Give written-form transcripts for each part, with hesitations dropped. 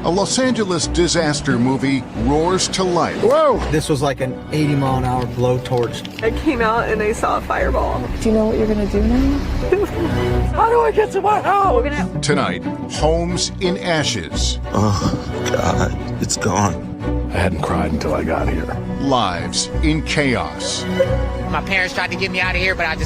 A Los Angeles disaster movie roars to life. Whoa! This was like an 80-mile-an-hour blowtorch. I came out and I saw a fireball. Do you know what you're gonna do now? How do I get to my house? Tonight, homes in ashes. Oh, God, it's gone. I hadn't cried until I got here. Lives in chaos. My parents tried to get me out of here, but I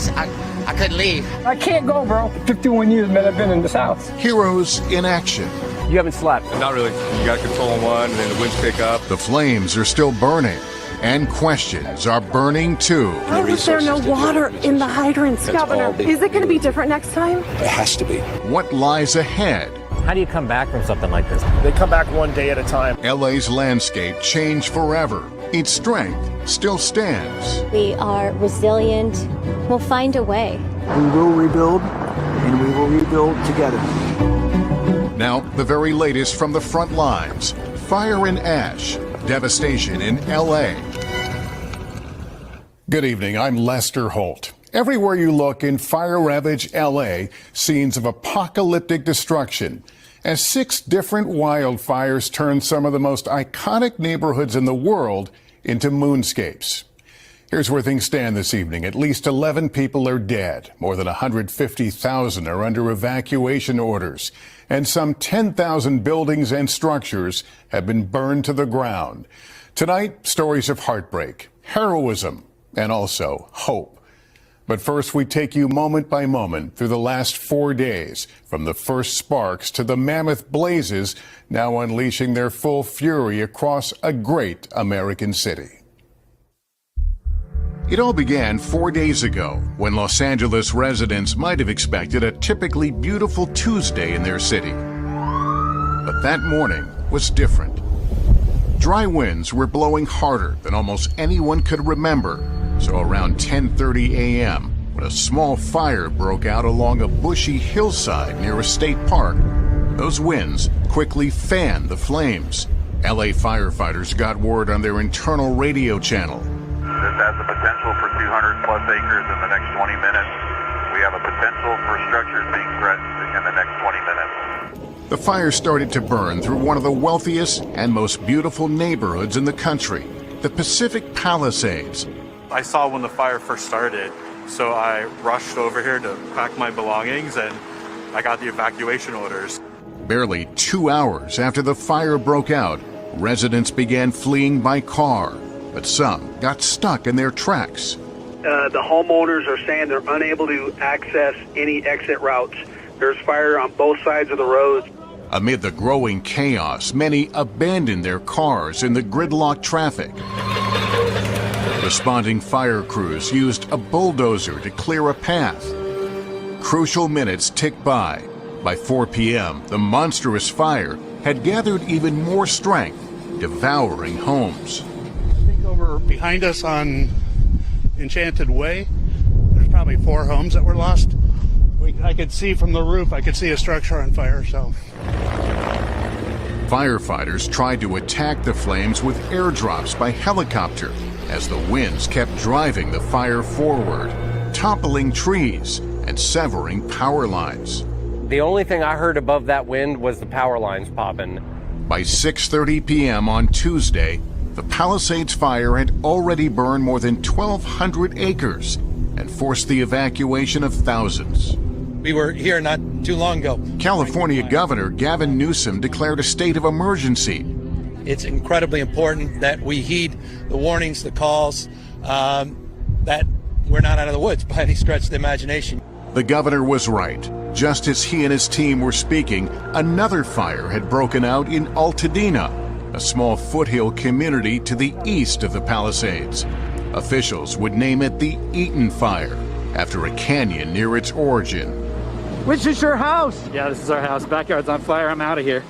couldn't leave. I can't go, bro. 51 years, man, I've been in this house. Heroes in action. You haven't slept. Not really. You got control on one, and then the winds pick up. The flames are still burning, and questions are burning too. Why was there no water in the hydrants, Governor? Is it going to be different next time? It has to be. What lies ahead? How do you come back from something like this? They come back one day at a time. LA's landscape changed forever. Its strength still stands. We are resilient. We'll find a way. We will rebuild, and we will rebuild together. Now, the very latest from the front lines. Fire and ash. Devastation in LA. Good evening. I'm Lester Holt. Everywhere you look in fire-ravaged LA, scenes of apocalyptic destruction, as 6 different wildfires turn some of the most iconic neighborhoods in the world into moonscapes. Here's where things stand this evening. At least 11 people are dead. More than 150,000 are under evacuation orders. And some 10,000 buildings and structures have been burned to the ground. Tonight, stories of heartbreak, heroism, and also hope. But first, we take you moment by moment through the last 4 days, from the first sparks to the mammoth blazes now unleashing their full fury across a great American city. It all began 4 days ago when Los Angeles residents might have expected a typically beautiful Tuesday in their city. But that morning was different. Dry winds were blowing harder than almost anyone could remember. So around 10:30 a.m., when a small fire broke out along a bushy hillside near a state park, those winds quickly fanned the flames. LA firefighters got word on their internal radio channel. This has the potential for 200 plus acres in the next 20 minutes. We have a potential for structures being threatened in the next 20 minutes. The fire started to burn through one of the wealthiest and most beautiful neighborhoods in the country, the Pacific Palisades. I saw when the fire first started, so I rushed over here to pack my belongings, and I got the evacuation orders. Barely 2 hours after the fire broke out, residents began fleeing by car, but some got stuck in their tracks. The homeowners are saying they're unable to access any exit routes. There's fire on both sides of the roads. Amid the growing chaos, many abandoned their cars in the gridlocked traffic. Responding fire crews used a bulldozer to clear a path. Crucial minutes ticked by. By 4 p.m., the monstrous fire had gathered even more strength, devouring homes. I think over behind us on Enchanted Way, there's probably 4 homes that were lost. I could see from the roof, I could see a structure on fire, so. Firefighters tried to attack the flames with airdrops by helicopter as the winds kept driving the fire forward, toppling trees and severing power lines. The only thing I heard above that wind was the power lines popping. By 6:30 p.m. on Tuesday, the Palisades fire had already burned more than 1,200 acres and forced the evacuation of thousands. We were here not too long ago. California Governor Gavin Newsom declared a state of emergency. It's incredibly important that we heed the warnings, the calls, that we're not out of the woods by any stretch of the imagination. The governor was right. Just as he and his team were speaking, another fire had broken out in Altadena, a small foothill community to the east of the Palisades. Officials would name it the Eaton Fire, after a canyon near its origin. Which is your house? Yeah, this is our house. Backyard's on fire. I'm out of here.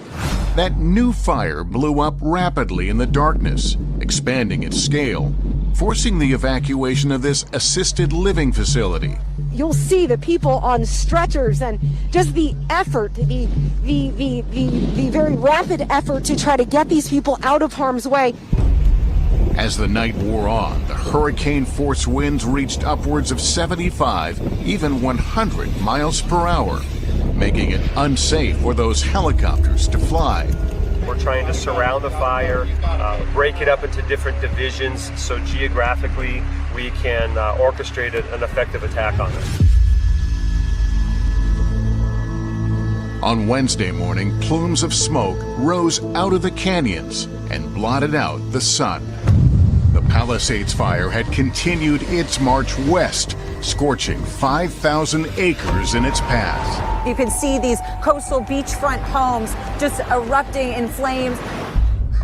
That new fire blew up rapidly in the darkness, expanding its scale, forcing the evacuation of this assisted living facility. You'll see the people on stretchers and just the effort, the very rapid effort to try to get these people out of harm's way. As the night wore on, the hurricane-force winds reached upwards of 75, even 100 miles per hour, making it unsafe for those helicopters to fly. We're trying to surround the fire, break it up into different divisions so geographically we can orchestrate an effective attack on it. On Wednesday morning, plumes of smoke rose out of the canyons and blotted out the sun. The Palisades fire had continued its march west, scorching 5,000 acres in its path. You can see these coastal beachfront homes just erupting in flames.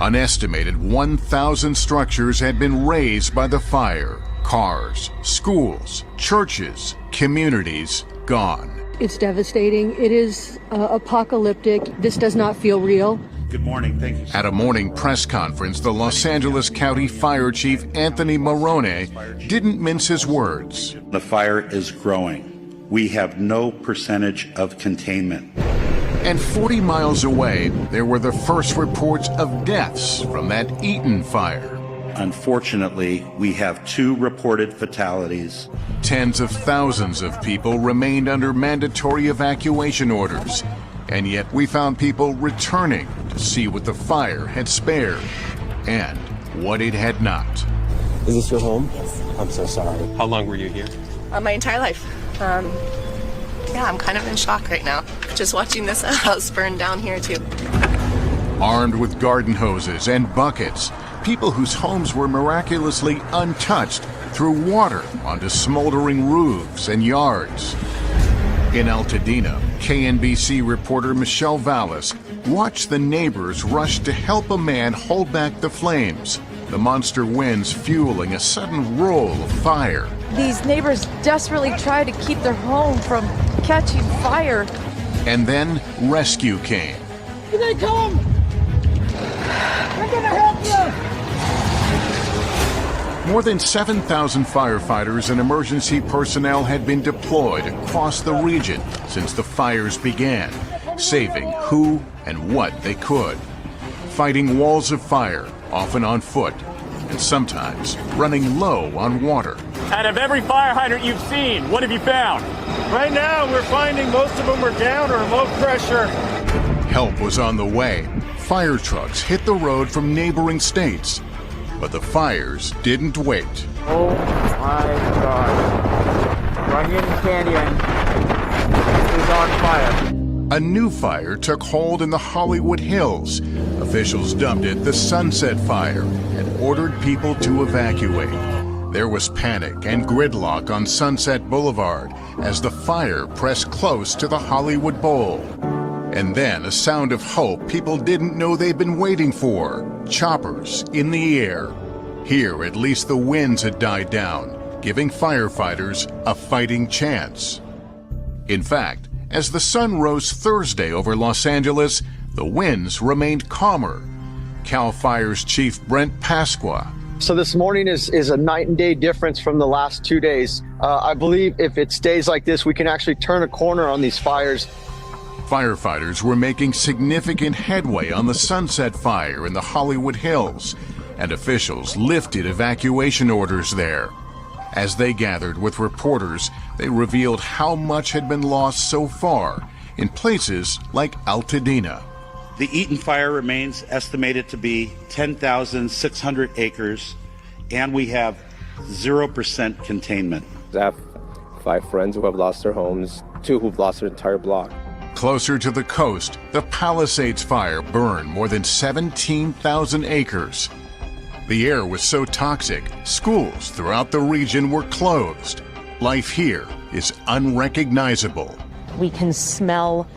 An estimated 1,000 structures had been razed by the fire. Cars, schools, churches, communities gone. It's devastating. It is apocalyptic. This does not feel real. Good morning. Thank you. At a morning press conference, the Los Angeles County Fire Chief Anthony Marrone didn't mince his words. The fire is growing. We have no percentage of containment. And 40 miles away, there were the first reports of deaths from that Eaton fire. Unfortunately, we have 2 reported fatalities. Tens of thousands of people remained under mandatory evacuation orders. And yet we found people returning to see what the fire had spared and what it had not. Is this your home? Yes. I'm so sorry. How long were you here? My entire life. Yeah, I'm kind of in shock right now. Just watching this house burn down here too. Armed with garden hoses and buckets, people whose homes were miraculously untouched threw water onto smoldering roofs and yards. In Altadena, KNBC reporter Michelle Vallis watched the neighbors rush to help a man hold back the flames, the monster winds fueling a sudden roll of fire. These neighbors desperately try to keep their home from catching fire. And then rescue came. Here they come! We're gonna help you! More than 7,000 firefighters and emergency personnel had been deployed across the region since the fires began, saving who and what they could. Fighting walls of fire, often on foot, and sometimes running low on water. Out of every fire hydrant you've seen, what have you found? Right now, we're finding most of them are down or low pressure. Help was on the way. Fire trucks hit the road from neighboring states. But the fires didn't wait. Oh my God. Runyon Canyon is on fire. A new fire took hold in the Hollywood Hills. Officials dubbed it the Sunset Fire and ordered people to evacuate. There was panic and gridlock on Sunset Boulevard as the fire pressed close to the Hollywood Bowl. And then a sound of hope people didn't know they'd been waiting for. Choppers in the air. Here, at least the winds had died down, giving firefighters a fighting chance. In fact, as the sun rose Thursday over Los Angeles, the winds remained calmer. CAL FIRE's Chief Brent Pasqua. So this morning is a night and day difference from the last 2 days. I believe if it stays like this, we can actually turn a corner on these fires. Firefighters were making significant headway on the Sunset Fire in the Hollywood Hills, and officials lifted evacuation orders there. As they gathered with reporters, they revealed how much had been lost so far in places like Altadena. The Eaton fire remains estimated to be 10,600 acres, and we have 0% containment. I have 5 friends who have lost their homes, 2 who've lost their entire block. Closer to the coast, the Palisades fire burned more than 17,000 acres. The air was so toxic, schools throughout the region were closed. Life here is unrecognizable. We can smell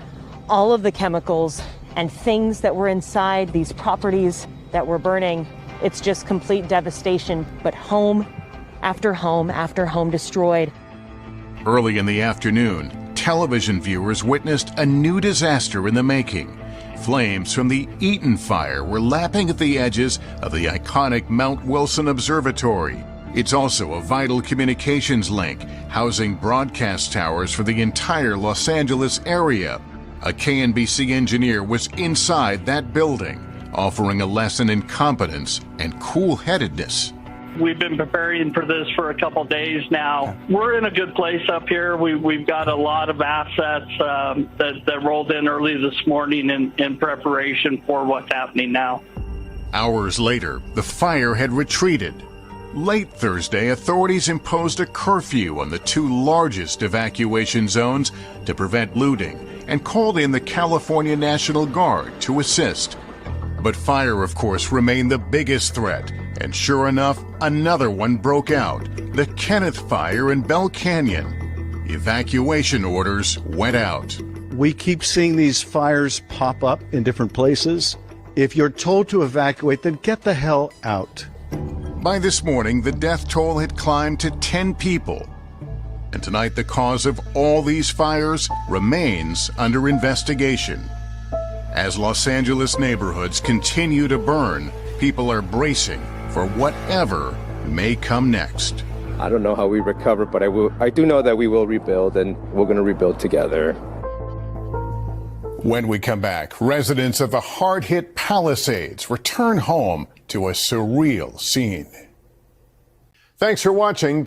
all of the chemicals and things that were inside these properties that were burning. It's just complete devastation, but home after home after home destroyed. Early in the afternoon, television viewers witnessed a new disaster in the making. Flames from the Eaton fire were lapping at the edges of the iconic Mount Wilson Observatory. It's also a vital communications link, housing broadcast towers for the entire Los Angeles area. A KNBC engineer was inside that building, offering a lesson in competence and cool-headedness. We've been preparing for this for a couple days now. We're in a good place up here. We've got a lot of assets that rolled in early this morning in preparation for what's happening now. Hours later, the fire had retreated. Late Thursday, authorities imposed a curfew on the two largest evacuation zones to prevent looting and called in the California National Guard to assist. But fire, of course, remained the biggest threat, and sure enough, another one broke out, the Kenneth Fire in Bell Canyon. Evacuation orders went out. We keep seeing these fires pop up in different places. If you're told to evacuate, then get the hell out. By this morning, the death toll had climbed to 10 people. And tonight, the cause of all these fires remains under investigation. As Los Angeles neighborhoods continue to burn, people are bracing for whatever may come next. I don't know how we recover, but I do know that we will rebuild, and we're going to rebuild together. When we come back, residents of the hard-hit Palisades return home to a surreal scene. Thanks for watching.